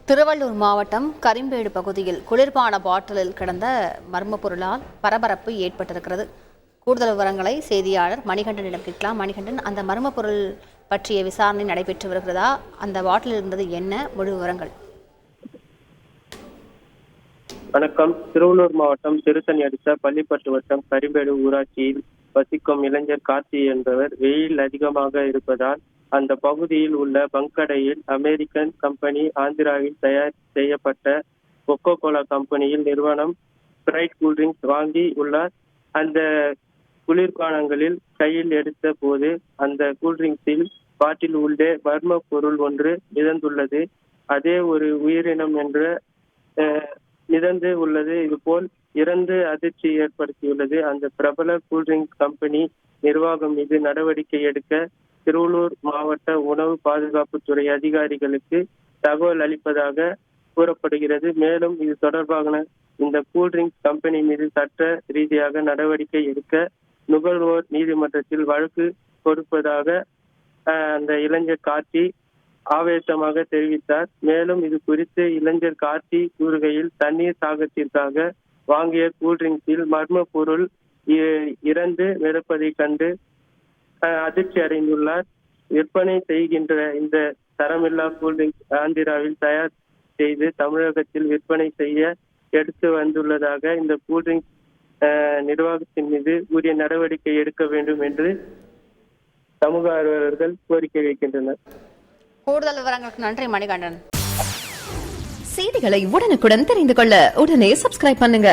திருவள்ளூர் மாவட்டம் கரிம்பேடு பகுதியில் குளிர்பான பாட்டிலில் கிடந்த மர்ம பொருளால் பரபரப்பு ஏற்பட்டிருக்கிறது. கூடுதல் விவரங்களை செய்தியாளர் மணிகண்டனிடம் கேட்கலாம். மணிகண்டன், அந்த மர்ம பொருள் பற்றிய விசாரணை நடைபெற்று வருகிறதா? அந்த பாட்டில் இருந்தது என்ன? முழு விவரங்கள். வணக்கம். திருவள்ளூர் மாவட்டம் திருத்தணி அடுத்த பள்ளிப்பட்டு வட்டம் கரிம்பேடு ஊராட்சியில் வசிக்கும் இளைஞர் கார்த்தி என்பவர் வெயில் அதிகமாக இருப்பதால் அந்த பகுதியில் உள்ள பங்கடையில் அமெரிக்கன் கம்பெனி ஆந்திராவில் தயார் செய்யப்பட்ட கொக்கோ கோலா கம்பெனியில் நிறுவனம் ஸ்பிரைட் கூல்ட்ரிங்க்ஸ் வாங்கி உள்ளார். அந்த குளிர்பானங்களில் கையில் எடுத்த போது அந்த கூல்ட்ரிங்க்ஸில் பாட்டில் உள்ளே மர்ம பொருள் ஒன்று மிதந்துள்ளது. அதே ஒரு உயிரினம் என்ற மிதந்து உள்ளது. இதுபோல் இறந்து அதிர்ச்சி ஏற்படுத்தியுள்ளது. அந்த பிரபல கூல்ட்ரிங்க் கம்பெனி நிர்வாகம் மீது நடவடிக்கை எடுக்க திருவள்ளூர் மாவட்ட உணவு பாதுகாப்புத்துறை அதிகாரிகளுக்கு தகவல் அளிப்பதாக கூறப்படுகிறது. மேலும் இது தொடர்பாக இந்த கூல்ட்ரிங்க் கம்பெனி மீது சட்ட ரீதியாக நடவடிக்கை எடுக்க நுகர்வோர் நீதிமன்றத்தில் வழக்கு கொடுப்பதாக அந்த இளைஞர் கார்த்தி ஆவேசமாக தெரிவித்தார். மேலும் இது குறித்து இளைஞர் கார்த்தி கூறுகையில், தண்ணீர் தாகத்திற்காக வாங்கிய கூல்ட்ரிங்க்ஸில் மர்ம பொருள் இறந்து மிதப்பதை கண்டு அதிர்ச்சி அடைந்துள்ளார். விற்பனை செய்கின்ற இந்த தரமில்லா கூல்ட்ரிங்க்ஸ் ஆந்திராவில் தயார் செய்து தமிழகத்தில் விற்பனை செய்ய எடுத்து வந்துள்ளதாக இந்த கூல்ட்ரிங்க்ஸ் நிர்வாகத்தின் மீது உரிய நடவடிக்கை எடுக்க வேண்டும் என்று சமூக ஆர்வலர்கள் கோரிக்கை வைக்கின்றனர். கூடுதல் விவரங்களுக்கு நன்றி மணிகண்டன். செய்திகளை உடனுக்குடன் தெரிந்து கொள்ள உடனே சப்ஸ்கிரைப் பண்ணுங்க.